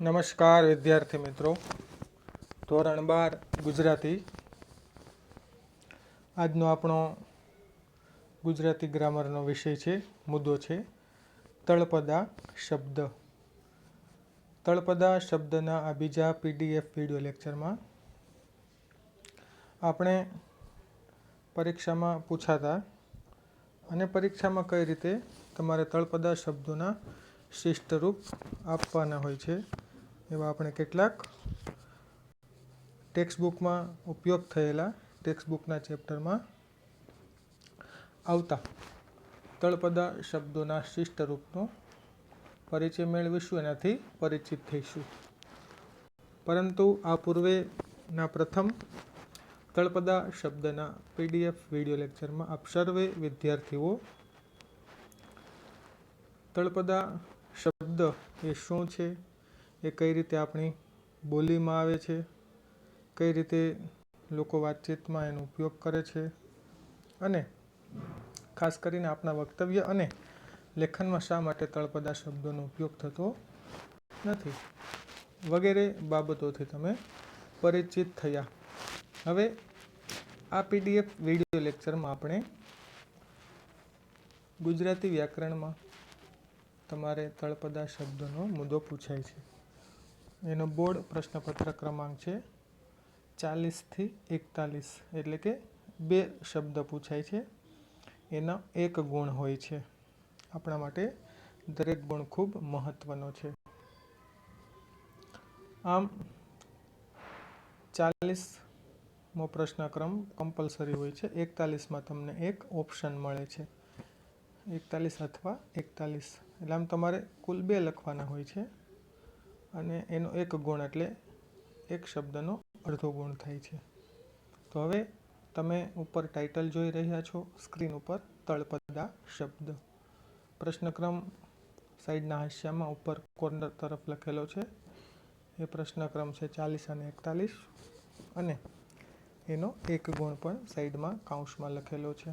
નમસ્કાર વિદ્યાર્થી મિત્રો, ધોરણ 12 ગુજરાતી. આજનો આપણો ગુજરાતી ગ્રામરનો વિષય છે, મુદ્દો છે તળપદા શબ્દ. તળપદા શબ્દના આ બીજા PDF વિડીયો લેક્ચરમાં આપણે પરીક્ષામાં પૂછાતા અને પરીક્ષામાં કઈ રીતે તમારે તળપદા શબ્દોના શિષ્ટ રૂપ આપવાના હોય છે એવા આપણે કેટલાક ટેક્સ્ટબુકમાં ઉપયોગ થયેલા ટેક્સ્ટબુકના ચેપ્ટરમાં આવતા તળપદા શબ્દોના શિષ્ટ રૂપનો પરિચય મેળવીશું, એનાથી પરિચિત થઈશું. પરંતુ આ પૂર્વેના પ્રથમ તળપદા શબ્દના PDF વિડીયો લેક્ચરમાં આપ સર્વે વિદ્યાર્થીઓ તળપદા શબ્દ એ શું છે, એ કઈ રીતે આપણી બોલીમાં આવે છે, કઈ રીતે લોકો વાતચીતમાં એનો ઉપયોગ કરે છે અને ખાસ કરીને આપણા વક્તવ્ય અને લેખનમાં શા માટે તળપદા શબ્દોનો ઉપયોગ થતો નથી વગેરે બાબતોથી તમે પરિચિત થયા. હવે આ PDF વિડીયો લેક્ચરમાં આપણે ગુજરાતી વ્યાકરણમાં તમારે તળપદા શબ્દનો મુદ્દો પૂછાય છે. એનો બોર્ડ પ્રશ્નપત્ર ક્રમાંક છે 40 થી 41, એટલે કે 2 શબ્દ પૂછાય છે. એનો 1 ગુણ હોય છે. આપણા માટે દરેક ગુણ ખૂબ મહત્વનો છે. આમ 40મો પ્રશ્નક્રમ કમ્પલસરી હોય છે. 41માં તમને એક ઓપ્શન મળે છે, 41 અથવા 41. એટલે આમ તમારે કુલ 2 લખવાના હોય છે અને એનો 1 ગુણ એટલે એક શબ્દનો અડધો ગુણ થાય છે. તો હવે તમે ઉપર ટાઇટલ જોઈ રહ્યા છો સ્ક્રીન ઉપર, તળપદા શબ્દ. પ્રશ્નક્રમ સાઈડના હાંસિયામાં ઉપર કોર્નર તરફ લખેલો છે. એ પ્રશ્નક્રમ છે 40 અને 41 અને એનો 1 ગુણ પણ સાઈડમાં કાઉન્સમાં લખેલો છે.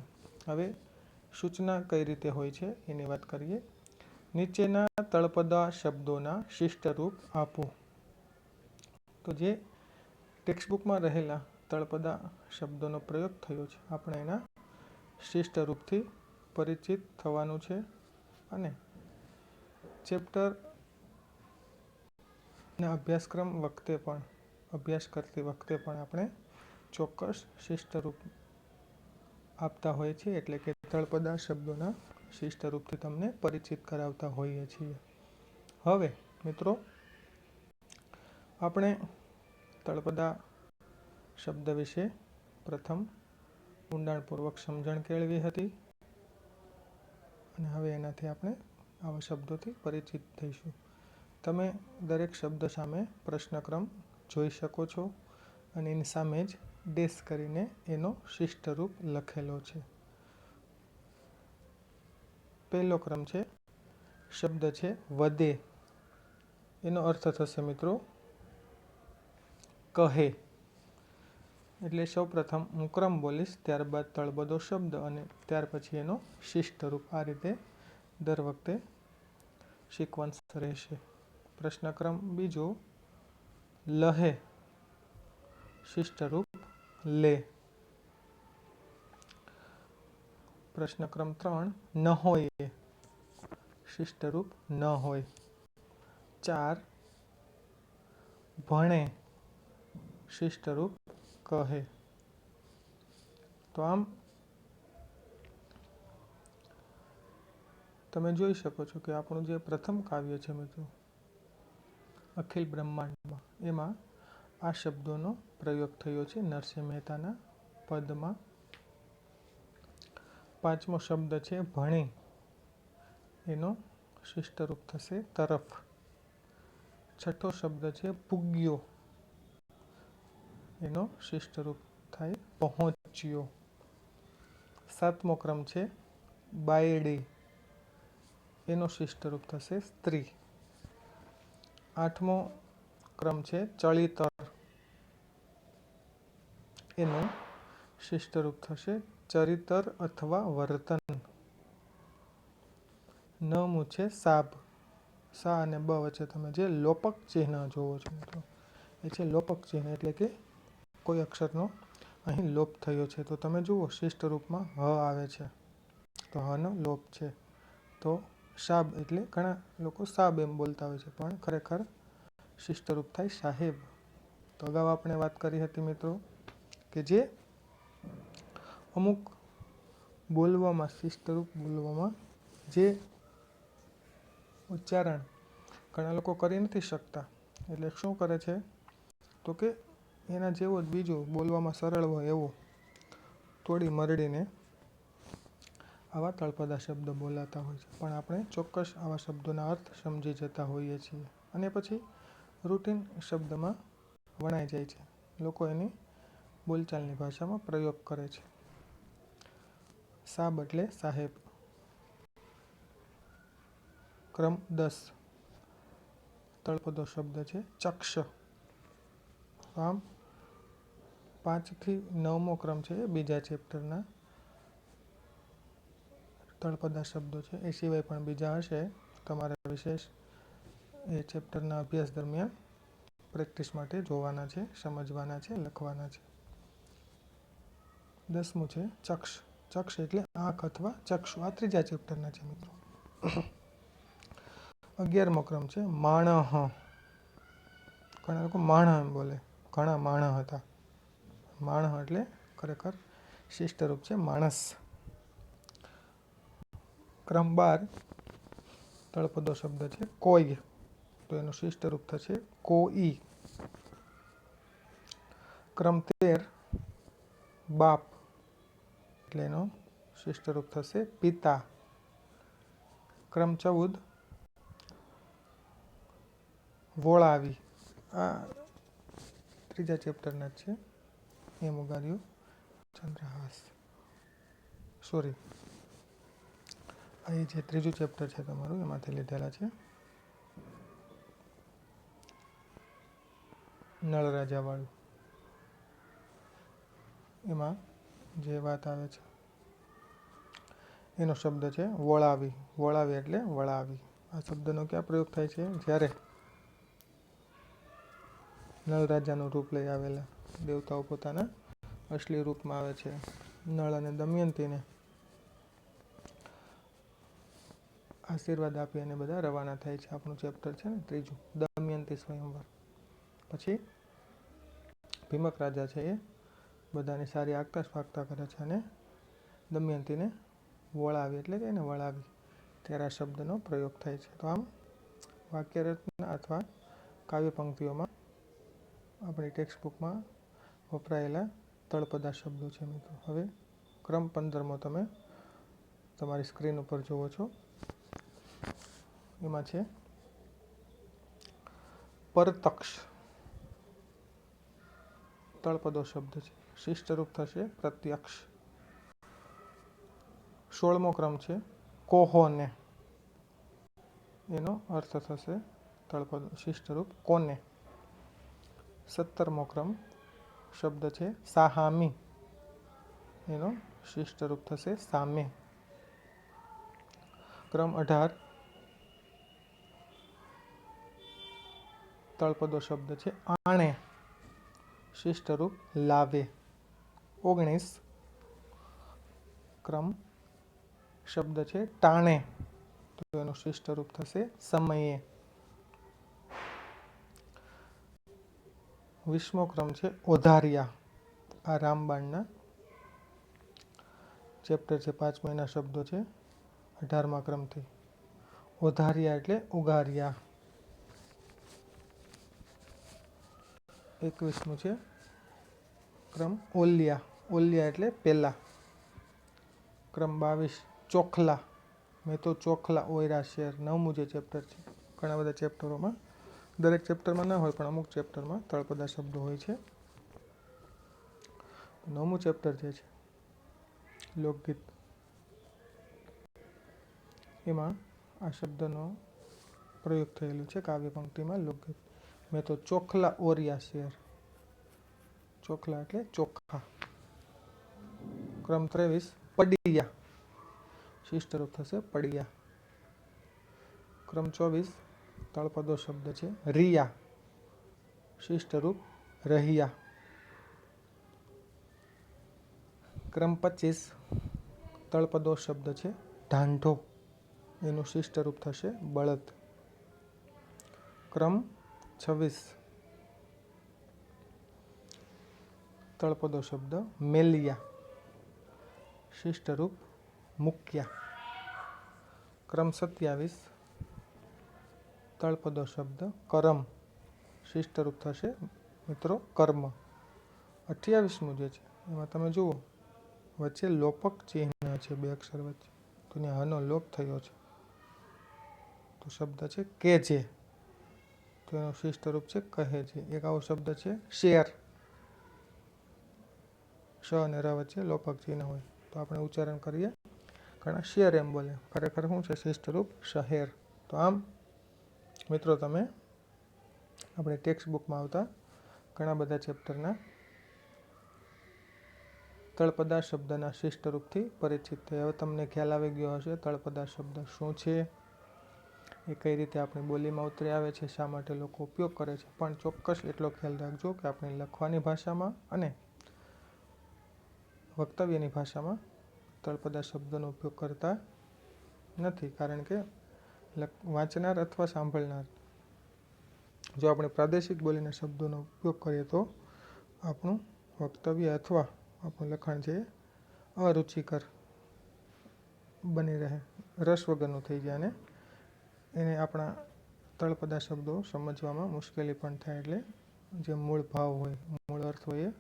હવે સૂચના કઈ રીતે હોય છે એની વાત કરીએ. નીચેના તળપદા શબ્દોના શિષ્ટ રૂપ આપો. તો જે ટેક્સ્ટબુકમાં રહેલા તળપદા શબ્દોનો પ્રયોગ થયો છે, આપણે એના શિષ્ટ રૂપથી પરિચિત થવાનું છે અને ચેપ્ટરના અભ્યાસક્રમ વખતે પણ અભ્યાસ કરતી વખતે પણ આપણે ચોક્કસ શિષ્ટ રૂપ આપતા હોય છે, એટલે કે તળપદા શબ્દોના શિષ્ટ રૂપથી તમને પરિચિત કરાવતા હોઈએ છીએ. હવે મિત્રો, આપણે તળપદા શબ્દ વિશે પ્રથમ ઊંડાણપૂર્વક સમજણ કેળવી હતી અને હવે એનાથી આપણે આવા શબ્દોથી પરિચિત થઈશું. તમે દરેક શબ્દ સામે પ્રશ્નક્રમ જોઈ શકો છો અને એની સામે જ ડેશ કરીને એનો શિષ્ટ રૂપ લખેલો છે. પહેલો ક્રમ છે, શબ્દ છે વધે. એનો અર્થ થશે મિત્રો કહે. એટલે સૌ પ્રથમ હું ક્રમ બોલીશ, ત્યારબાદ તળપદો શબ્દ અને ત્યાર પછી એનો શિષ્ટ રૂપ. આ રીતે દર વખતે સિક્વન્સ રહેશે. પ્રશ્નક્રમ બીજો, લહે. શિષ્ટ રૂપ લે. પ્રશ્નક્રમ 3, ન હોય. શિષ્ટ રૂપ ન હોય. 4, ભણે. શિષ્ટ રૂપ કહે. તો આમ તમે જોઈ શકો છો કે આપણું જે પ્રથમ કાવ્ય છે મિત્રો, અખિલ બ્રહ્માંડમાં, એમાં આ શબ્દોનો પ્રયોગ થયો છે નરસિંહ મહેતાના પદમાં. 5મો શબ્દ છે ભણી. એનો શિષ્ટ રૂપ થશે તરફ. 6થો શબ્દ છે પૂગ્યો. એનો શિષ્ટ રૂપ થાય પહોંચ્યો. 7મો ક્રમ છે બાયડી. એનો શિષ્ટ રૂપ થશે સ્ત્રી. 8મો ક્રમ છે ચળિતર. એનું શિષ્ટ રૂપ થશે ચરિતર અથવા વર્તન. 9મું છે સાબ. સા અને બ વચ્ચે તમે જે લોપક ચિહ્ન જોવો છો મિત્રો, એ છે લોપક ચિહ્ન, એટલે કે કોઈ અક્ષરનો અહીં લોપ થયો છે. તો તમે જુઓ શિષ્ટ રૂપમાં હ આવે છે, તો હનો લોપ છે. તો સાબ એટલે ઘણા લોકો સાબ એમ બોલતા હોય છે, પણ ખરેખર શિષ્ટ રૂપ થાય સાહેબ. તો અગાઉ આપણે વાત કરી હતી મિત્રો કે જે અમુક બોલવામાં શિષ્ટ રૂપ બોલવામાં જે ઉચ્ચારણ ઘણા લોકો કરી નથી શકતા, એટલે શું કરે છે તો કે એના જેવો જ બીજો બોલવામાં સરળ હોય એવો થોડી મરડીને આવા તળપદા શબ્દ બોલાતા હોય છે. પણ આપણે ચોક્કસ આવા શબ્દોના અર્થ સમજી જતા હોઈએ છીએ અને પછી રૂટીન શબ્દમાં વણાઈ જાય છે. લોકો એની બોલચાલની ભાષામાં પ્રયોગ કરે છે. સાબ એટલે સાહેબ. ક્રમ 10 તળપદો શબ્દ છે ચક્ષ. આમ 5 થી 9મો ક્રમ છે એ બીજા ચેપ્ટરના તળપદા શબ્દો છે. એ સિવાય પણ બીજા હશે, તમારે વિશેષ એ ચેપ્ટરના અભ્યાસ દરમિયાન પ્રેક્ટિસ માટે જોવાના છે, સમજવાના છે, લખવાના છે. 10મું છે ચક્ષ. ચક્ષ એટલે આંખ અથવા ચક્ષુ. આ ત્રીજા ચેપ્ટરના છે મિત્રો. 11મો ક્રમ છે માણહ. ઘણા લોકો માણહ એમ બોલે, ઘણા માણહ હતા. માણહ એટલે ખરેખર શિષ્ટ રૂપ છે માણસ. ક્રમ 12 તળપદો શબ્દ છે કોઈ. તો એનું શિષ્ટ રૂપ થશે કોઈ. ક્રમ 13 બાપ, એટલે એનો શિષ્ટ રૂપ થશે પિતા. ક્રમ 14 વોળાવી. આ ત્રીજા ચેપ્ટરના જ છે. એમ ઉગાડ્યું ચંદ્રહાસ. સોરી, આ જે ત્રીજું ચેપ્ટર છે તમારું, એમાંથી લીધેલા છે. નળ રાજાવાળું. એમાં જે વાત આવે છે એનો શબ્દ છે વોળાવી. વોળાવી એટલે વળાવી. આ શબ્દનો ક્યાં પ્રયોગ થાય છે? જ્યારે નળ રાજાનું રૂપ લઈ આવેલા દેવતાઓ પોતાના અસલી રૂપમાં આવે છે. નળ અને દમયંતીને આશીર્વાદ આપી અને બધા રવાના થાય છે. આપણું ચેપ્ટર છે ને ત્રીજું, દમયંતી સ્વયંવર. પછી ભીમક રાજા છે એ બધાની સારી આગતા સ્વાગતા કરે છે અને દમયંતીને વળાવી એટલે કે એને વળાવી ત્યારે આ શબ્દનો પ્રયોગ થાય છે. તો આમ વાક્યરચના અથવા કાવ્ય પંક્તિઓમાં આપણી ટેક્સ્ટ બુકમાં વપરાયેલા તળપદા શબ્દો છે મિત્રો. હવે ક્રમ 15મો તમે તમારી સ્ક્રીન ઉપર જુઓ છો. એમાં છે પરતક્ષ. તળપદો શબ્દ છે. શિષ્ટ રૂપ થશે પ્રત્યક્ષ. 16મો ક્રમ છે કોહોને. એનો અર્થ થશે તળપદ શિષ્ટ રૂપ કોને. 17મો ક્રમ શબ્દ છે સાહામી. એનો શિષ્ટ રૂપ થશે સામે. ક્રમ 18 તળપદો શબ્દ છે આણે. શિષ્ટ રૂપ લાવે. 19 ક્રમ શબ્દ છે ટાણે. તો એનું શિષ્ટ રૂપ થશે સમયે. 20મો ક્રમ છે ઓધારિયા. આ રામબાણના ચેપ્ટર છે, 5 મહિના શબ્દો છે 18મા ક્રમથી. ઓધારિયા એટલે ઉગારિયા. 21મું છે ક્રમ ઓલિયા. ઓલિયા એટલે પેલા. ક્રમ 22 ચોખલા. મેં તો ચોખલા ઓયરા શેર. 9મું જે ચેપ્ટર છે. ઘણા બધા ચેપ્ટરોમાં, દરેક ચેપ્ટરમાં ના હોય પણ અમુક ચેપ્ટરમાં તળપદા શબ્દો હોય છે. 9મું ચેપ્ટર જે છે લોકગીત, એમાં આ શબ્દનો પ્રયોગ થયેલું છે કાવ્ય પંક્તિમાં લોકગીત. મેં તો ચોખલા ઓરિયા શેર. ચોખલા એટલે ચોખ્ખા. ક્રમ 23 પડિયા. શિષ્ટ રૂપ થશે પડિયા. ક્રમ 24 તળપદો શબ્દ છે રિયા, શિષ્ટરૂપ રહ્યા. ક્રમ 25 તળપદો શબ્દ છે ઢાંઢો, એનું શિષ્ટરૂપ થશે બળદ. ક્રમ 26 તળપદો શબ્દ મેલિયા, શિષ્ટરૂપ મુક્યા. ક્રમ 27 તળપદો શબ્દ કરમ, શિષ્ટરૂપ થશે મિત્રો કર્મ. 28મું જે છે એમાં તમે જુઓ વચ્ચે લોપક ચિહ્ન છે, બે અક્ષર વચ્ચે, તો ત્યાં હનો લોપ થયો છે. તો શબ્દ છે કેજે, તો એનું શિષ્ટરૂપ છે કહેજે. એક આવો શબ્દ છે શેર, શ અને ર વચ્ચે લોપક ચિહ્ન હોય તો આપણે ઉચ્ચારણ કરીએ ઘણા શેર એમ બોલે, ખરેખર શું છે શિષ્ટરૂપ શહેર. તો આમ મિત્રો તમે આપણે ટેક્સ્ટ બુકમાં આવતા ઘણા બધા ચેપ્ટરના તળપદા શબ્દના શિષ્ટરૂપથી પરિચિત થયા. હવે તમને ખ્યાલ આવી ગયો હશે તળપદા શબ્દ શું છે, એ કઈ રીતે આપણી બોલીમાં ઉતરી આવે છે, શા માટે લોકો ઉપયોગ કરે છે. પણ ચોક્કસ એટલો ખ્યાલ રાખજો કે આપણે લખવાની ભાષામાં અને વક્તવ્યની ભાષામાં તળપદા શબ્દનો ઉપયોગ કરતા નથી, કારણ કે વાંચનાર અથવા સાંભળનાર જો આપણે પ્રાદેશિક બોલીના શબ્દોનો ઉપયોગ કરીએ તો આપણું વક્તવ્ય અથવા આપણું લખાણ છે અરુચિકર બની રહે, રસ વગરનું થઈ જાય અને એને આપણા તળપદા શબ્દો સમજવામાં મુશ્કેલી પણ થાય. એટલે જે મૂળ ભાવ હોય, મૂળ અર્થ હોય એ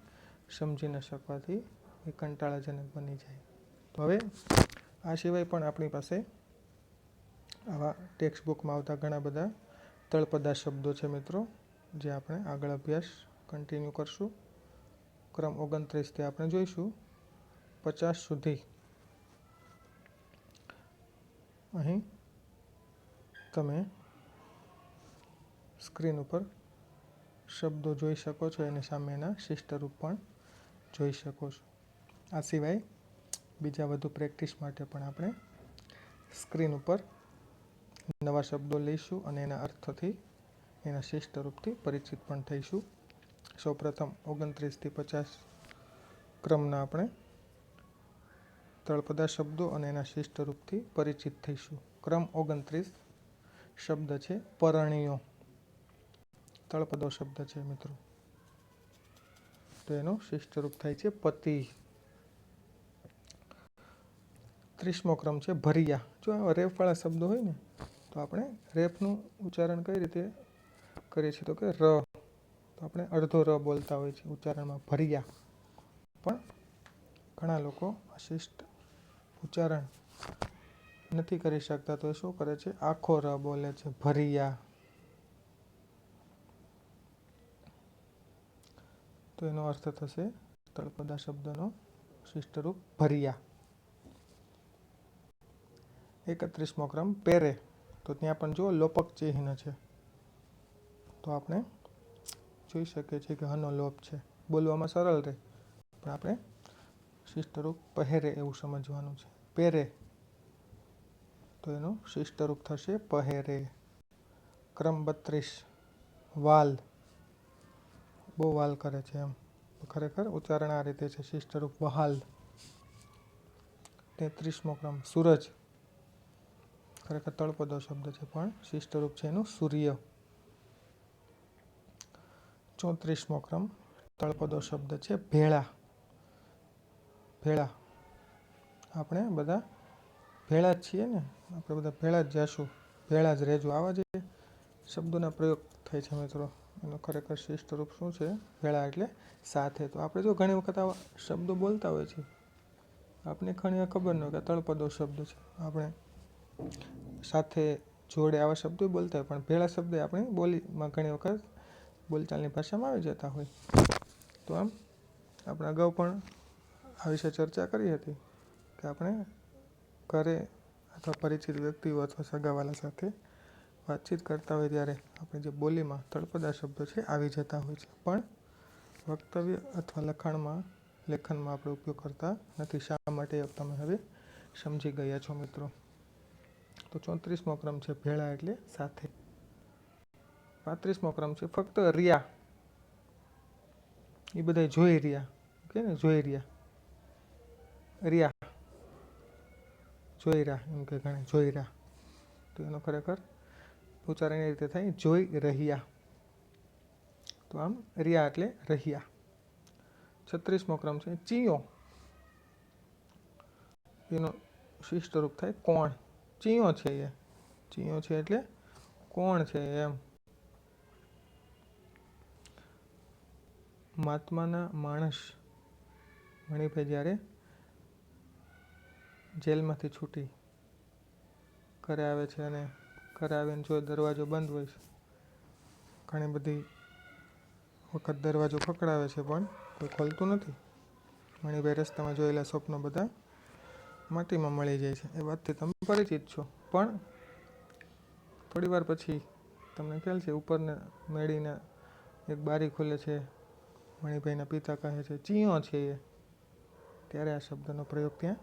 સમજી ન શકવાથી એ કંટાળાજનક બની જાય. તો હવે આ સિવાય પણ આપણી પાસે આવા ટેક્સ્ટ બુકમાં આવતા ઘણા બધા તળપદા શબ્દો છે મિત્રો, જે આપણે આગળ અભ્યાસ કન્ટિન્યુ કરશું. ક્રમ 29થી આપણે જોઈશું 50 સુધી. અહીં તમે સ્ક્રીન ઉપર શબ્દો જોઈ શકો છો, એની સામે એના શિષ્ટરૂપ પણ જોઈ શકો છો. આ સિવાય બીજા વધુ પ્રેક્ટિસ માટે પણ આપણે સ્ક્રીન ઉપર નવા શબ્દો લઈશું અને એના અર્થથી એના શિષ્ટરૂપથી પરિચિત પણ થઈશું. સૌપ્રથમ 29થી 50 ક્રમના આપણે તળપદા શબ્દો અને એના શિષ્ટરૂપથી પરિચિત થઈશું. ક્રમ 29 શબ્દ છે પરણ્યો, તળપદો શબ્દ છે મિત્રો, તો એનું શિષ્ટરૂપ થાય છે પતિ. 30મો ક્રમ છે ભરિયા. જો આવા રેફવાળા શબ્દો હોય ને તો આપણે રેફનું ઉચ્ચારણ કઈ રીતે કરીએ છીએ તો કે ર, તો આપણે અડધો ર બોલતા હોય છે ઉચ્ચારણમાં ભરિયા. પણ ઘણા લોકો શિષ્ટ ઉચ્ચારણ નથી કરી શકતા, તો એ શું કરે છે આખો ર બોલે છે ભરિયા. તો એનો અર્થ થશે તળપદા શબ્દનો શિષ્ટરૂપ ભરિયા. 31મો ક્રમ પેરે, તો ત્યાં પણ જો લોપક ચિહ્ન છે, તો આપણે જોઈ શકીએ છીએ કે હનો લોપ છે. બોલવામાં સરળ રહે પણ આપણે શિષ્ટરૂપ પહેરે એવું સમજવાનું છે. પેરે, તો એનું શિષ્ટરૂપ થશે પહેરે. ક્રમ 32 વાલ, બહુ વાલ કરે છે એમ, ખરેખર ઉચ્ચારણ આ રીતે છે શિષ્ટરૂપ વહાલ. 33મો ક્રમ સૂરજ, ખરેખર તળપદો શબ્દ છે પણ શિષ્ટરૂપ છે એનું સૂર્ય. 34મો ક્રમ તળપદો શબ્દ છે ભેળા. ભેળા, આપણે બધા ભેળા જ છીએ ને, આપણે બધા ભેળા જ જશું, ભેળા જ રહેજો, આવા જે શબ્દોના પ્રયોગ થાય છે મિત્રો. એનું ખરેખર શિષ્ટરૂપ શું છે ભેળા એટલે સાથે. તો આપણે જો ઘણી વખત આવા શબ્દો બોલતા હોય છે, આપણે ઘણી વાર ખબર ન હોય કે તળપદો શબ્દ છે, આપણે સાથે જોડે આવા શબ્દો બોલતા હોય, પણ ભેળા શબ્દ આપણી બોલીમાં ઘણી વખત બોલચાલની ભાષામાં આવી જતા હોય. તો આમ આપણે અગાઉ પણ આ વિશે ચર્ચા કરી હતી કે આપણે ઘરે અથવા પરિચિત વ્યક્તિઓ અથવા સગાવાલા સાથે વાતચીત કરતા હોય ત્યારે આપણે જે બોલીમાં તળપદા શબ્દો છે આવી જતા હોય છે, પણ વક્તવ્ય અથવા લખાણમાં લેખનમાં આપણે ઉપયોગ કરતા નથી. શા માટે તમે હવે સમજી ગયા છો મિત્રો. તો 34મો ક્રમ છે ભેળા એટલે સાથે. 35મો ક્રમ છે ફક્ત રહ્યા, એ બધા જોઈ રહ્યા, કે ને જોઈ રહ્યા, રહ્યા જોઈ રહ્યા એમ કે ઘણા જોઈ રહ્યા, તો એનો ખરેખર ઉચ્ચારણ એ રીતે થાય જોઈ રહ્યા. તો આમ રહ્યા એટલે રહ્યા. 36મો ક્રમ છે ચિયો, એનો શિષ્ટ રૂપ થાય કોણ. ચિયો છે એ, ચિયો છે એટલે કોણ છે એમ. મહાત્માના માણસ મણિભાઈ જ્યારે જેલમાંથી છૂટી ઘરે આવે છે અને ઘરે આવીને જો દરવાજો બંધ હોય છે, ઘણી બધી વખત દરવાજો ખખડાવે છે પણ કોઈ ખોલતું નથી. મણિભાઈ રસ્તામાં જોયેલા સ્વપ્નો બધા માટીમાં મળી જાય છે. એ વાતથી તમે પરિચિત છો. પણ થોડી વાર પછી તમને ખ્યાલ છે ઉપરને મેળીને એક બારી ખુલે છે, મણિભાઈના પિતા કહે છે ચિયો છે એ, ત્યારે આ શબ્દનો પ્રયોગ ત્યાં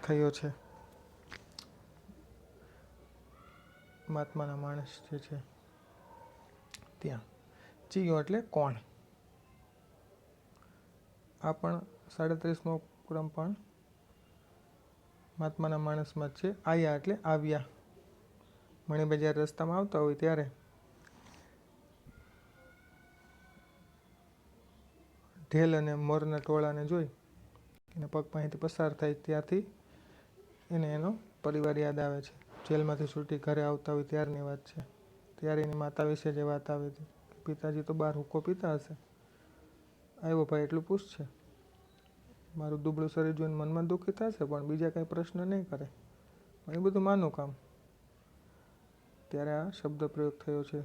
થયો છે. મહાત્માના માણસ જે છે ત્યાં ચિયો એટલે કોણ. આ પણ 37મો ક્રમ પણ મહાત્માના માણસમાં જ છે. આયા એટલે આવ્યા. મણિભાઈ જ્યારે રસ્તામાં આવતા હોય ત્યારે ઢેલ અને મોરના ટોળાને જોઈ એને પગ પાસેથી પસાર થાય ત્યારથી એને એનો પરિવાર યાદ આવે છે. જેલમાંથી છૂટી ઘરે આવતા હોય ત્યારની વાત છે. ત્યારે એની માતા વિશે જે વાત આવે છે, પિતાજી તો બહાર હુક્કો પીતા હશે, આવ્યો ભાઈ એટલું પૂછશે, મારું દુબળું શરીર જોઈને મનમાં દુઃખી થશે પણ બીજા કંઈ પ્રશ્ન નહીં કરે, પણ એ બધું માનું કામ. ત્યારે આ શબ્દ પ્રયોગ થયો છે.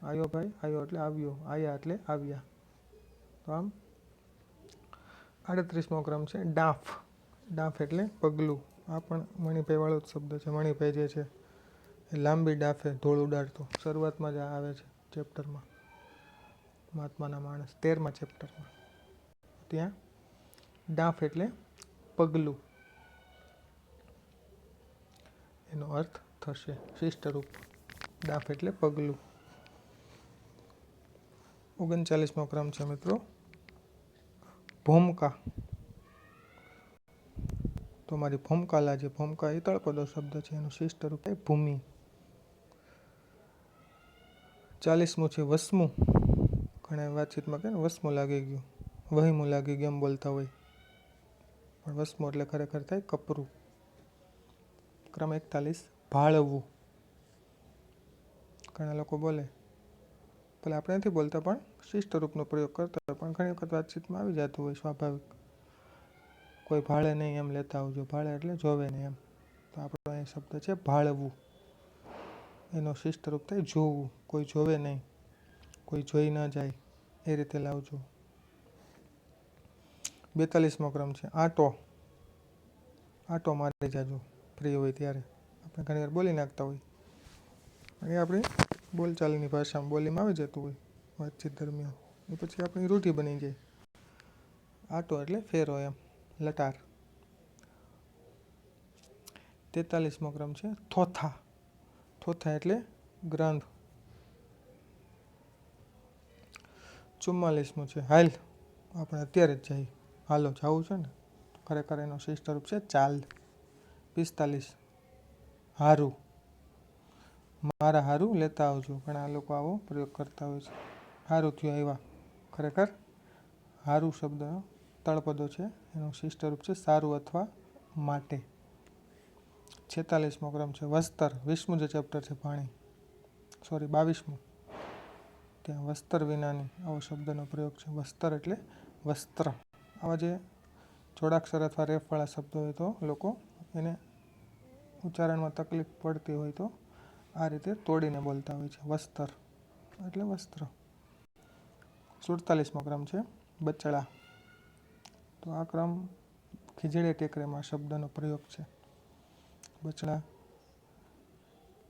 આવ્યો ભાઈ, આવ્યો એટલે આવ્યો, આયા એટલે આવ્યા. તો આમ 38મો ક્રમ છે ડાફ. ડાફ એટલે પગલું. આ પણ મણિભાઈ વાળો જ શબ્દ છે. મણિભાઈ જે છે એ લાંબી ડાફે ધૂળ ઉડાડતો. શરૂઆતમાં જ આ આવે છે ચેપ્ટરમાં, મહાત્માના માણસ 13મા ચેપ્ટરમાં. ત્યાં ડાફ એટલે પગલું એનો અર્થ થશે, શિષ્ટરૂપ. ડાફ એટલે પગલું. 39મો ક્રમ છે મિત્રો ભૂમકા. તો મારી ભૂમકા લાજે. ભૂમકા એ તળપદો શબ્દ છે, એનું શિષ્ટ રૂપ એ ભૂમિ. 40મું છે વસમું. ઘણા વાતચીતમાં કહે ને વસમું લાગી ગયું, વહીમું લાગી ગયું એમ બોલતા હોય, પણ વસમું એટલે ખરેખર થાય કપરું. ક્રમ 41 ભાળવવું. ઘણા લોકો બોલે, ભલે આપણે નથી બોલતા પણ શિષ્ટ રૂપનો પ્રયોગ કરતા હોય, પણ ઘણી વખત વાતચીતમાં આવી જતું હોય સ્વાભાવિક. કોઈ ભાળે નહીં એમ લેતા આવજો. ભાળે એટલે જોવે નહીં એમ. તો આપણો અહીં શબ્દ છે ભાળવું. એનો શિષ્ટ રૂપ થાય જોવું. કોઈ જોવે નહીં, કોઈ જોઈ ન જાય એ રીતે લાવજો. 42મો ક્રમ છે આટો. આટો મારી જાજો ફ્રી હોય ત્યારે. આપણે ઘણી વાર બોલી નાખતા હોય, એ આપણી બોલચાલની ભાષામાં બોલીમાં આવી જતું હોય વાતચીત દરમિયાન, એ પછી આપણી રૂઢિ બની જાય. આટો એટલે ફેરો એમ, લટાર. 43મો ક્રમ છે થોથા. થોથા એટલે ગ્રંથ. 44મું છે હાલ. આપણે અત્યારે જ જઈએ, હાલો જવું છે ને, ખરેખર એનો શિષ્ટ રૂપ છે ચાલ. 45 હારું. મારા હારું લેતા આવજો. ઘણા લોકો આવો પ્રયોગ કરતા હોય છે. હારું થયું આવ્યા. ખરેખર હારું શબ્દ તળપદો છે, એનું શિષ્ટ રૂપ છે સારું અથવા માટે. 46મો ક્રમ છે વસ્તર. 20મું જે ચેપ્ટર છે પાણી, 22મું, ત્યાં વસ્તર વિનાની આવો શબ્દનો પ્રયોગ છે. વસ્તર એટલે વસ્ત્ર. આવા જે જોડાક્ષર અથવા રેફવાળા શબ્દો હોય તો લોકો એને ઉચ્ચારણમાં તકલીફ પડતી હોય તો આ રીતે તોડીને બોલતા હોય છે. વસ્તર એટલે વસ્ત્ર. 47મો ક્રમ છે બચડા. તો આ ક્રમ ખીજડે ટેકરેમાં શબ્દનો પ્રયોગ છે. બચડા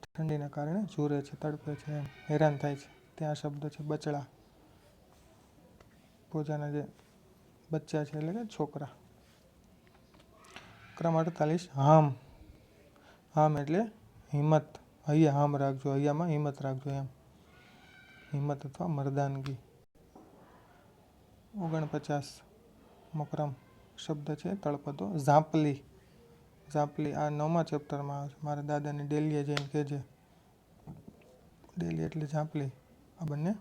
ઠંડીના કારણે ઝૂરે છે, તડપે છે, એમ હેરાન થાય છે, ત્યાં શબ્દ છે બચડા. પૂજાના જે બચ્ચા છે એટલે કે છોકરા. ક્રમ 48 હામ. હામ એટલે હિંમત. હૈયા હામ રાખજો, હૈયામાં હિંમત રાખજો એમ. હિંમત અથવા મર્દાનગી. 49મો ક્રમ શબ્દ છે તળપદો. ઝાંપલી. ઝાંપલી આ 9મા ચેપ્ટરમાં આવે છે. મારા દાદાની ડેલીએ જઈને કહેજે. ડેલી એટલે ઝાંપલી. આ બંને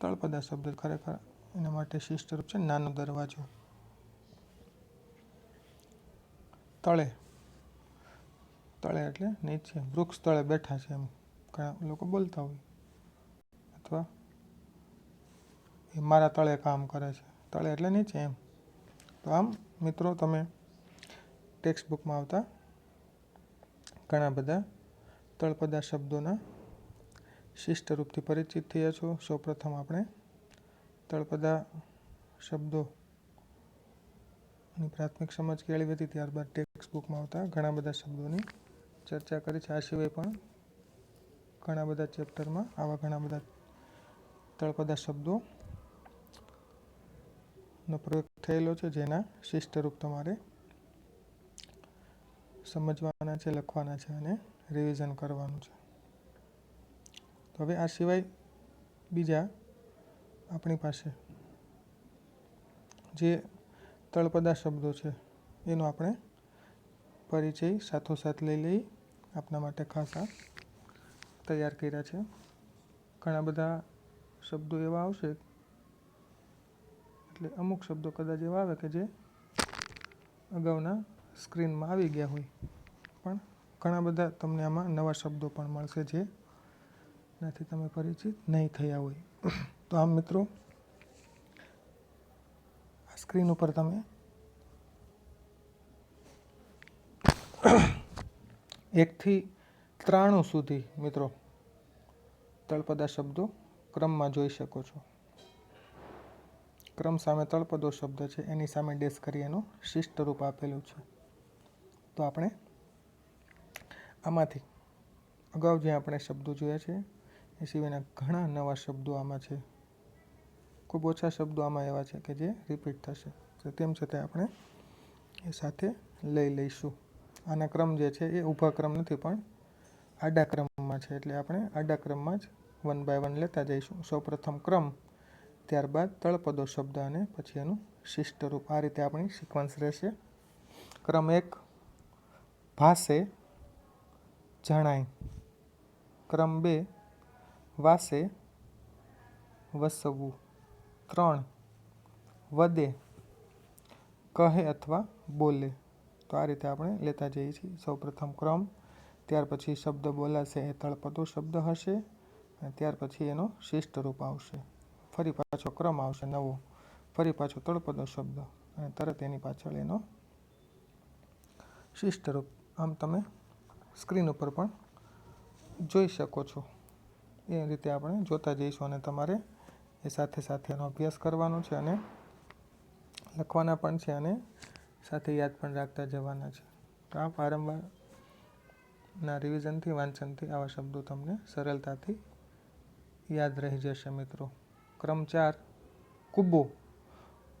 તળપદા શબ્દ ખરેખર એના માટે શિષ્ટરૂપ છે નાનો દરવાજો. તળે. તળે એટલે નીચે. વૃક્ષ તળે બેઠા છે એમ ઘણા લોકો બોલતા હોય, અથવા એ મારા તળે કામ કરે છે. તળે એટલે નીચે એમ. તો આમ મિત્રો તમે ટેક્સ્ટ બુકમાં આવતા ઘણા બધા તળપદા શબ્દોના શિષ્ટરૂપથી પરિચિત થયા છો. સૌપ્રથમ આપણે તળપદા શબ્દોની પ્રાથમિક સમજ કેળવી હતી. ત્યારબાદ ટેક્સ્ટ બુકમાં આવતા ઘણા બધા શબ્દોની ચર્ચા કરી છે. આ સિવાય પણ ઘણા બધા ચેપ્ટરમાં આવા ઘણા બધા તળપદા શબ્દોનો પ્રયોગ થયેલો છે, જેના શિષ્ટરૂપ તમારે સમજવાના છે, લખવાના છે અને રિવિઝન કરવાનું છે. તો હવે આ સિવાય બીજા આપણી પાસે જે તળપદા શબ્દો છે એનો આપણે પરિચય સાથોસાથ લઈ લઈ. આપના માટે ખાસ આ તૈયાર કર્યા છે. ઘણા બધા શબ્દો એવા આવશે, એટલે અમુક શબ્દો કદાચ એવા આવે કે જે અગાઉના સ્ક્રીનમાં આવી ગયા હોય, પણ ઘણા બધા તમને આમાં નવા શબ્દો પણ મળશે જે નાથી તમે પરિચિત નહીં થયા હોય. તો આમ મિત્રો આ સ્ક્રીન ઉપર તમે 1 થી 93 સુધી મિત્રો તળપદા શબ્દો ક્રમમાં જોઈ શકો છો. ક્રમ સામે તળપદો શબ્દ છે, એની સામે ડેશ કરી એનું શિષ્ટરૂપ આપેલું છે. તો આપણે આમાંથી અગાઉ જે આપણે શબ્દો જોયા છે એ સિવાયના ઘણા નવા શબ્દો આમાં છે. ખૂબ ઓછા શબ્દો આમાં એવા છે કે જે રિપીટ થશે. તો તેમ છતાં આપણે એ સાથે લઈ લઈશું. આના ક્રમ જે છે એ ઊભા ક્રમ નથી પણ આડા ક્રમમાં છે, એટલે આપણે આડા ક્રમમાં જ 1 by 1 લેતા જઈશું. સૌપ્રથમ ક્રમ, ત્યારબાદ તળપદો શબ્દ અને પછી એનું શિષ્ટરૂપ. આ રીતે આપણી સિક્વન્સ રહેશે. ક્રમ 1 ભાસે જણાય. ક્રમ 2 વાસે વસવું. 3 વદે કહે અથવા બોલે. તો આ રીતે આપણે લેતા જઈએ છીએ. સૌપ્રથમ ક્રમ, ત્યાર પછી શબ્દ બોલાશે એ તળપદો શબ્દ હશે અને ત્યાર પછી એનો શિષ્ટરૂપ આવશે. ફરી પાછો ક્રમ આવશે નવો, ફરી પાછો તળપદો શબ્દ અને તરત એની પાછળ એનો શિષ્ટરૂપ. આમ તમે સ્ક્રીન ઉપર પણ જોઈ શકો છો. એ રીતે આપણે જોતા જઈશું અને તમારે એ સાથે સાથે એનો અભ્યાસ કરવાનો છે અને લખવાના પણ છે અને સાથે યાદ પણ રાખતા જવાના છે. તો આ વારંવારના રિવિઝનથી, વાંચનથી આવા શબ્દો તમને સરળતાથી યાદ રહી જશે મિત્રો. ક્રમ 4 કૂબો,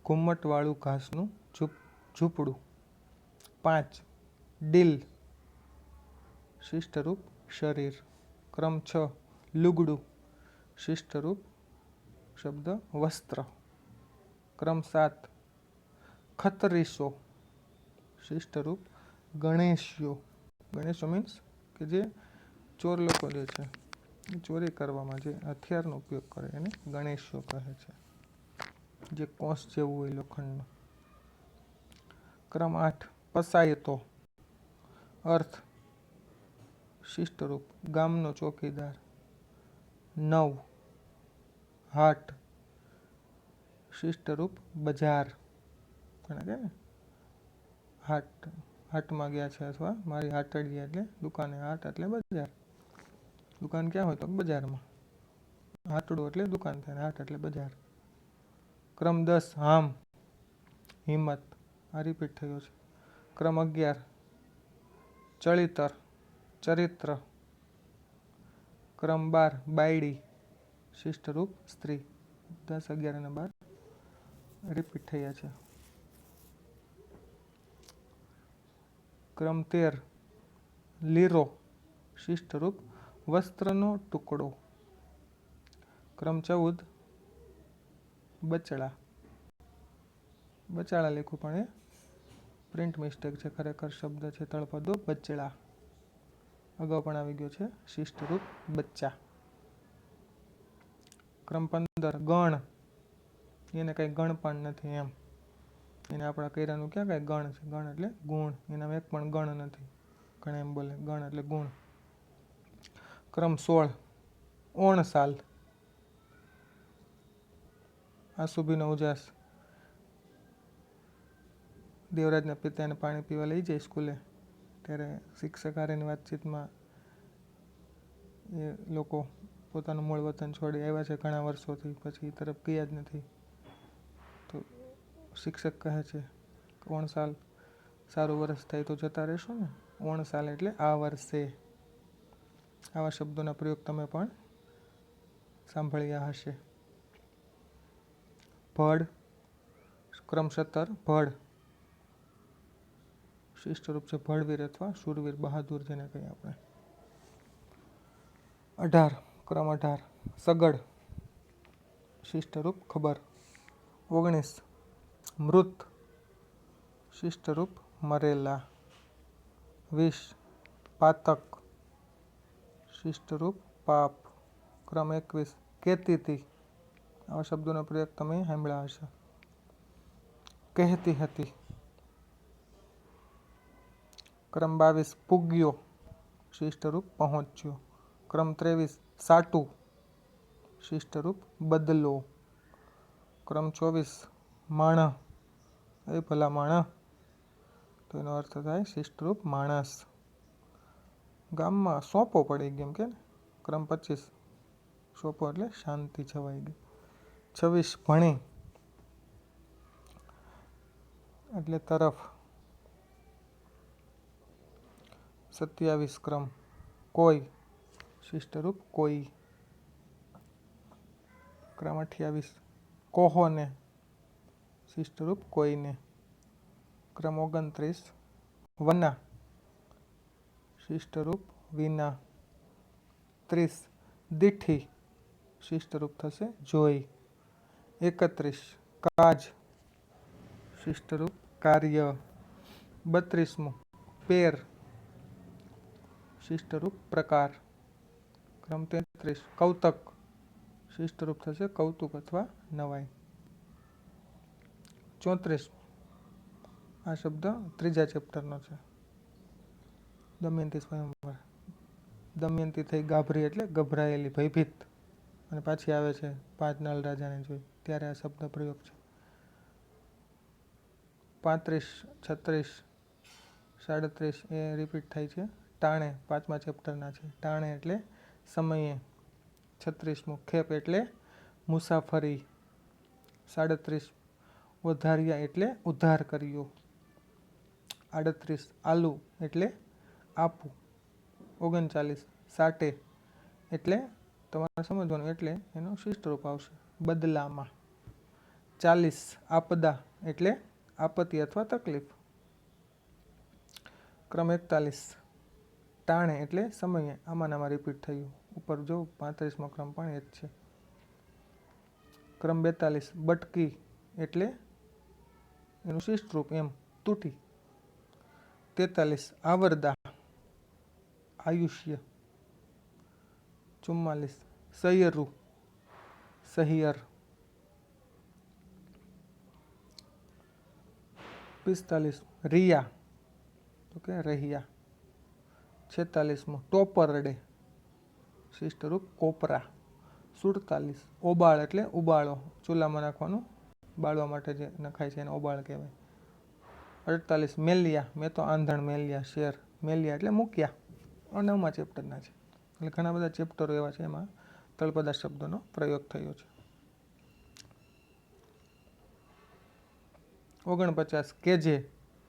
ઘુમ્મટવાળું ઘાસનું ઝૂંપડું. 5 ડીલ, શિષ્ટરૂપ શરીર. ક્રમ 6 લુગડું, શિષ્ટરૂપ શબ્દ વસ્ત્ર. ક્રમ 7 ખતરીસો, શિષ્ટરૂપ ગણેશયો. ગણેશો મીન્સ કે જે ચોર લોકો જે છે એ ચોરી કરવામાં જે હથિયારનો ઉપયોગ કરે એને ગણેશયો કહે છે, જે કોસ જેવું હોય લોખંડનું. ક્રમ 8 પસાયતો, અર્થ શિષ્ટરૂપ ગામનો ચોકીદાર. 9 હાટ, શિષ્ટરૂપ બજાર. ઘણા કહે ને હાટમાં ગયા છે અથવા મારી હાટડીએ એટલે દુકાને. હાટ એટલે બજાર. દુકાન ક્યાં હોય તો બજારમાં. હાટડું એટલે દુકાન થાય, હાટ એટલે બજાર. ક્રમ 10 હામ, હિંમત. આ રિપીટ થયો છે. ક્રમ 11 ચળિતર, ચરિત્ર. ક્રમ 12 બાયડી, શિષ્ટરૂપ સ્ત્રી. 10, 11 અને 12 રિપીટ થયા છે. ક્રમ 13 લીરો, શિષ્ટરૂપ વસ્ત્રનો ટુકડો. ક્રમ 14 બચડા. બચાડા લખ્યું પણ એ પ્રિન્ટ મિસ્ટેક છે. ખરેખર શબ્દ છે તળપદો બચડા. અગાઉ પણ આવી ગયો છે શિષ્ટરૂપ બચ્ચા. ક્રમ 15 ગણ. એને કંઈ ગણ પણ નથી એમ. એને આપણા કર્યાનું ક્યાં કાંઈ ગણ છે. ગણ એટલે ગુણ. એનામાં એક પણ ગણ નથી. ઘણા એમ બોલે ગણ એટલે ગુણ. ક્રમ 16 ઓણસાલ. આસુભીનો ઉજાસ. દેવરાજના પિતાને પાણી પીવા લઈ જાય સ્કૂલે ત્યારે શિક્ષક હારેની વાતચીતમાં એ લોકો પોતાનું મૂળ વતન છોડી આવ્યા છે ઘણા વર્ષોથી, પછી એ તરફ ગયા જ નથી. તો શિક્ષક કહે છે ઓણસાલ સારું વર્ષ થાય તો જતા રહેશો ને. ઓણસાલ એટલે આ વર્ષે. આવા શબ્દોના પ્રયોગ તમે પણ સાંભળ્યા હશે. ભડ. ક્રમ 17 ભડ. શિષ્ટરૂપ છે ભડવીર અથવા શૂરવીર, બહાદુર જેને કહીએ આપણે. 18 ક્રમ 18 સગડ. શિષ્ટરૂપ ખબર. 19 મૃત. શિષ્ટરૂપ મરેલા. 20 પાતક. શિષ્ટરૂપ પાપ. ક્રમ 21 કહેતી. આવા શબ્દોનો પ્રયોગ તમે સાંભળ્યા હશે. કહેતી હતી. ક્રમ 22 પૂગ્યો. શિષ્ટરૂપ પહોંચ્યો. ક્રમ 23 સાટું. શિષ્ટરૂપ બદલો. ક્રમ 24 માણસ. એ ભલા માણસ. તો એનો અર્થ થાય શિષ્ટરૂપ માણસ. ગામમાં સોંપો પડી ગયો એમ કે. ક્રમ 25 સોંપો એટલે શાંતિ છવાઈ ગઈ. 26 ભણી એટલે તરફ. 27 ક્રમ કોઈ. શિષ્ટરૂપ કોઈ. ક્રમ 28 કોહોને. શિષ્ટરૂપ કોઈને. ક્રમ 29 વના. શિષ્ટરૂપ વિના. 30 દીઠી. શિષ્ટરૂપ થશે જોઈ. 31 કાજ. શિષ્ટરૂપ કાર્ય. 32 પેર. શિષ્ટરૂપ પ્રકાર. ક્રમ 33 કૌતક. શિષ્ટરૂપ થશે કૌતુક અથવા નવાઈ. 34 આ શબ્દ ત્રીજા ચેપ્ટરનો છે. દમયંતી સ્વયંવર. દમયંતી થઈ ગાભરી એટલે ગભરાયેલી, ભયભીત, અને પાછી આવે છે 5 નળ રાજાને જોઈ ત્યારે આ શબ્દ પ્રયોગ છે. 35 36 37 એ રિપીટ થાય છે. ટાણે 5મા ચેપ્ટરના છે. ટાણે એટલે સમયે. 36 ખેપ એટલે મુસાફરી. 37 વધાર્યા એટલે ઉદ્ધાર કર્યો. 38 આલુ એટલે આપવું. 39 સાટે એટલે તમારે સમજવાનું એટલે એનો શિષ્ટરૂપ આવશે બદલામાં. 40 આપદા એટલે આપત્તિ અથવા તકલીફ. ક્રમ 41 ટાણે એટલે સમયે. આમાં રિપીટ થયું. ઉપર જો 35મો ક્રમ પણ એ જ છે. ક્રમ 42 બટકી એટલે એનું શિષ્ટરૂપ એમ તૂટી. 43 આવરદા આયુષ્ય. 44 સૈયરુ સહિયર. 45 રિયા તો કે રહ્યા. 46 ટોપરડે. શિષ્ટરૂપ કોપરા. 47 ઓબાળ એટલે ઉબાળો. ચૂલામાં નાખવાનું બાળવા માટે જે નખાય છે એને ઓબાળ કહેવાય. 48 મેલિયા. મેં તો આંધણ મેલિયા શેર. મેલિયા એટલે મૂક્યા. 9મા ચેપ્ટરના છે. એટલે ઘણા બધા ચેપ્ટરો એવા છે એમાં તળપદા શબ્દોનો પ્રયોગ થયો છે. 49 કેજે.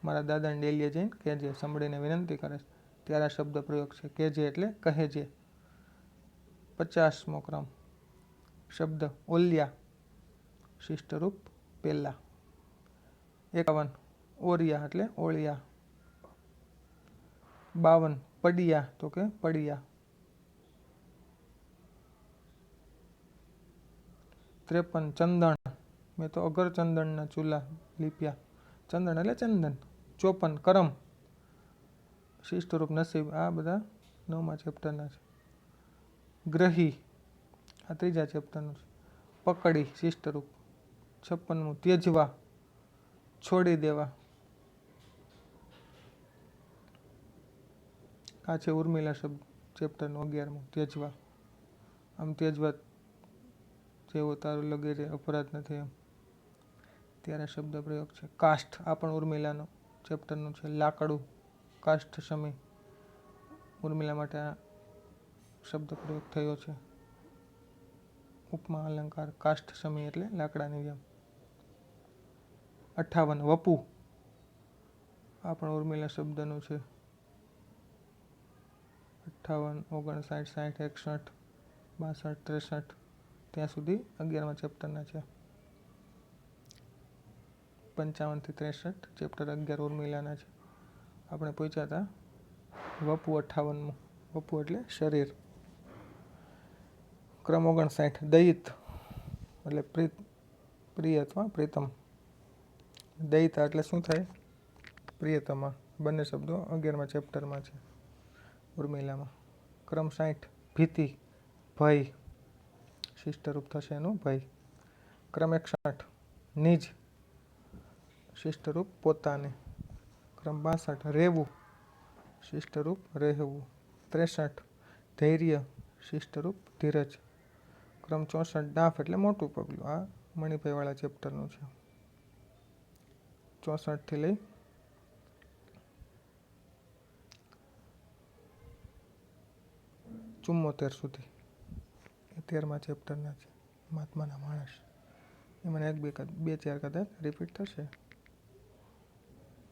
મારા દાદાને ડેલીએ જઈને કેજે. સંભળીને વિનંતી કરે છે ત્યારે આ શબ્દ પ્રયોગ છે. કેજે એટલે કહેજે. 50મો ક્રમ શબ્દ ઓલિયા. શિષ્ટરૂપ પેલા. 51 ઓરિયા એટલે ઓળિયા. 52 પડિયા તો કે પડિયા. 53 ચંદન, મેં તો અગર ચંદનના ચૂલા લીપ્યા, ચંદન એટલે ચંદન. 54 કરમ, શિષ્ટરૂપ નસીબ, આ બધા 9મા ચેપ્ટરના છે. ગ્રહી, આ 3જા ચેપ્ટરનું છે. પકડી, શિષ્ટરૂપ. 56મું ત્યજવા, છોડી દેવા, આ છે ઉર્મિલા શબ્દ ચેપ્ટરનું 11મું ત્યજવા. આમ ત્યજવા જેવો તારું લગે છે અપરાધ નથી એમ, ત્યારે શબ્દ પ્રયોગ છે. કાષ્ઠ, આ પણ ઉર્મિલાનો ચેપ્ટરનું છે. લાકડું, કાષ્ઠ શમી, ઉર્મિલા માટે આ શબ્દ પ્રયોગ થયો છે. ઉપમા અલંકાર, કાષ્ઠ શમી એટલે લાકડાની જેમ. 58 વપુ, આ પણ ઉર્મિલા શબ્દનું છે. 58, 59, 60, 61, 62, 63, ત્યાં સુધી 11મા ચેપ્ટરના છે. 55 થી 63 ચેપ્ટર 11 ઉર્મિલાના છે. આપણે પહોંચ્યા હતા વપુ 58મું. વપુ એટલે શરીર. ક્રમ 59 દયિત એટલે પ્રિય અથવા પ્રીતમ. દયિતા એટલે શું થાય? પ્રિયતમા. બંને શબ્દો 11મા ચેપ્ટરમાં છે ઉર્મિલામાં. ક્રમ 60 ભીતિ, ભય, શિષ્ટરૂપ થશે એનું ભય. ક્રમ 61 નિજ, શિષ્ટરૂપ પોતાને. ક્રમ 62 રહેવું, શિષ્ટરૂપ રહેવું. 63 ધૈર્ય, શિષ્ટરૂપ ધીરજ. ક્રમ 64 ડાફ એટલે મોટું પગલું, આ મણિભાઈવાળા ચેપ્ટરનું છે. 64 થી લઈ 74 સુધી એ 13મા ચેપ્ટરના છે. મહાત્માના માણસ, એમાં એક બે ચાર કદાચ રિપીટ થશે.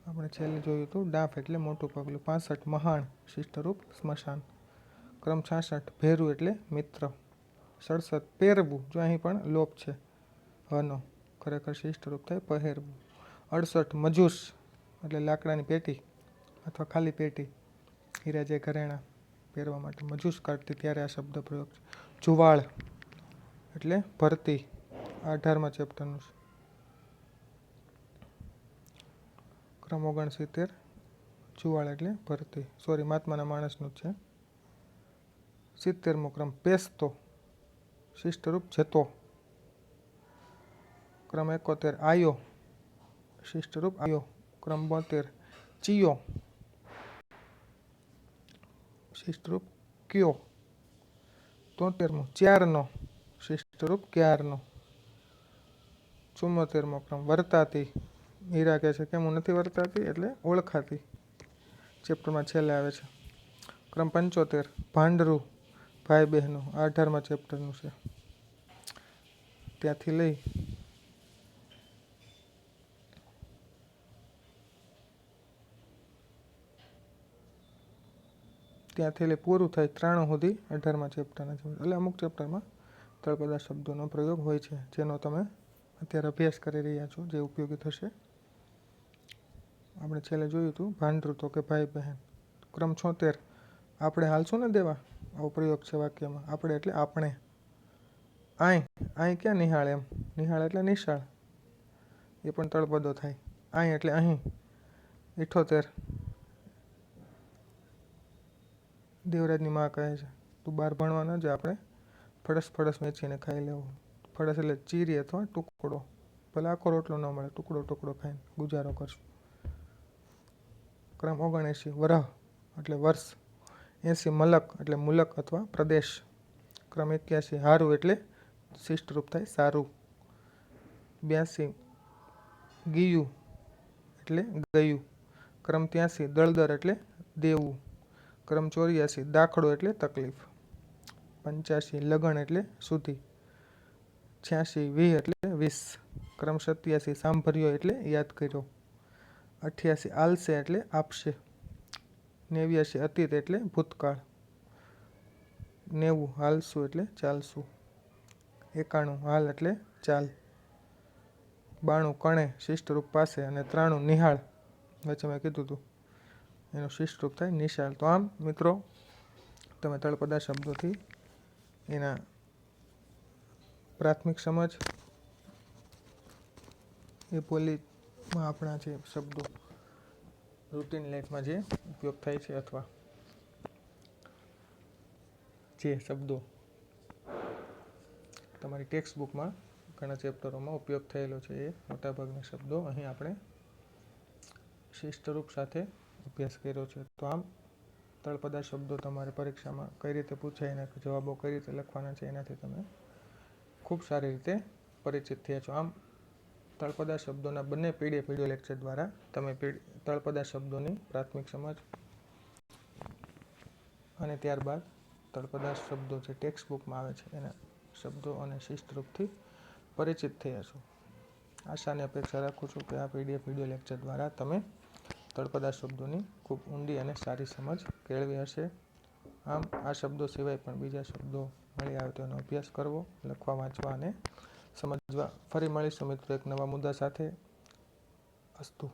આપણે છેલ્લે જોયું હતું ડાફ એટલે મોટું પગલું. 65 મહાણ, શિષ્ટરૂપ સ્મશાન. ક્રમ 66 ભેરું એટલે મિત્ર. 67 પહેરવું, જો અહીં પણ લોપ છે હનો, ખરેખર શિષ્ટરૂપ થાય પહેરવું. 68 મજૂસ એટલે લાકડાની પેટી અથવા ખાલી પેટી, હીરા જે ઘરેણા પહેરવા માટે મજૂસ કાઢતી ત્યારે આ શબ્દ પ્રયોગ છે. જુવાળ એટલે ભરતી, 18મા ચેપ્ટરનું છે. ક્રમ 69 જુવાળ એટલે ભરતી, સોરી મહાત્માના માણસનું જ છે. 70મો ક્રમ પેસતો, શિષ્ટરૂપ જતો. ક્રમ 71 આયો, શિષ્ટરૂપ આયો. ક્રમ 72 ચિયો, શિષ્ટરૂપ કયો. 73મો ચ્યારનો, શિષ્ટરૂપ ક્યારનો. 74મો ક્રમ વર્તાતી, હીરા કહે છે કેમ હું નથી વર્તાતી એટલે ઓળખાતી, ચેપ્ટરમાં છેલ્લે આવે છે. ક્રમ 75 ભાંડરું, ભાઈ બહેનો, 18મા ચેપ્ટરનું છે. ત્યાંથી લઈ પૂરું થાય 93 સુધી 18મા ચેપ્ટરના છે. એટલે અમુક ચેપ્ટરમાં તળપદા શબ્દોનો પ્રયોગ હોય છે, જેનો તમે અત્યારે અભ્યાસ કરી રહ્યા છો, જે ઉપયોગી થશે. આપણે છેલ્લે જોયું હતું ભાંડરું તો કે ભાઈ બહેન. ક્રમ 76 આપણે હાલશું ને દેવા, આવો પ્રયોગ છે વાક્યમાં. આપણે એટલે આપણે. અહીં ક્યાં નિહાળ એમ, નિહાળ એટલે નિશાળ, એ પણ તળપદો થાય. અહીં એટલે અહીં. 78 દેવરાજની માં કહે છે તું બહાર ભણવા ન જા, આપણે ફળસ વેચીને ખાઈ લેવું. ફળસ એટલે ચીરી અથવા ટુકડો, ભલે આખો રોટલો ન મળે, ટુકડો ખાઈને ગુજારો કરશું. ક્રમ 79 વરહ એટલે વર્ષ. 80 મલક એટલે મુલક અથવા પ્રદેશ. ક્રમ 81 હારું એટલે શિષ્ટરૂપ થાય સારું. 82 ગીયું એટલે ગયું. ક્રમ 83 દળદર એટલે દેવું. ક્રમ 84 દાખલો એટલે તકલીફ. 85 લગન એટલે સુધી. 86 વીહ એટલે 20. ક્રમ 87 સાંભર્યો એટલે યાદ કર્યો. 88 આલશે એટલે આપશે. 89 અતીત એટલે ભૂતકાળ. 90 હાલશું એટલે ચાલશું. 91 હાલ એટલે ચાલ. 92 કણે, શિષ્ટરૂપ પાસે. અને 93 નિહાળ, વચ્ચે મેં કીધું હતું એનું શિષ્ટરૂપ થાય નિશાળ. તો આમ મિત્રો તમે તળપદા શબ્દોથી એના પ્રાથમિક સમજ એ બોલીમાં આપણા જે શબ્દો રૂટીન લાઈફમાં જે ઉપયોગ થાય છે અથવા જે શબ્દો તમારી ટેક્સ્ટ બુકમાં ઘણા ચેપ્ટરોમાં ઉપયોગ થયેલો છે એ મોટાભાગના શબ્દો અહીં આપણે શિષ્ટરૂપ સાથે અભ્યાસ કર્યો છે. તો આમ તળપદા શબ્દો તમારે પરીક્ષામાં કઈ રીતે પૂછાય, એના જવાબો કઈ રીતે લખવાના છે, એનાથી તમે ખૂબ સારી રીતે પરિચિત થયા છો. આમ તળપદા શબ્દોના બંને પીડીએફ વિડીયો લેક્ચર દ્વારા તમે તળપદા શબ્દોની પ્રાથમિક સમજ અને ત્યારબાદ તળપદા શબ્દો જે ટેક્સ્ટ બુકમાં આવે છે એના શબ્દો અને શિષ્ટરૂપથી પરિચિત થયા છો. આશા અને અપેક્ષા રાખું છું કે આ પીડીએફ વિડીયો લેક્ચર દ્વારા તમે તળપદા શબ્દોની ખૂબ ઊંડી અને સારી સમજ કેળવી હશે. આમ આ શબ્દો સિવાય પણ બીજા શબ્દો મળી આવે તો એનો અભ્યાસ કરવો, લખવા, વાંચવા અને સમજવા. ફરી મળીશું મિત્રો એક નવા મુદ્દા સાથે. અસ્તુ.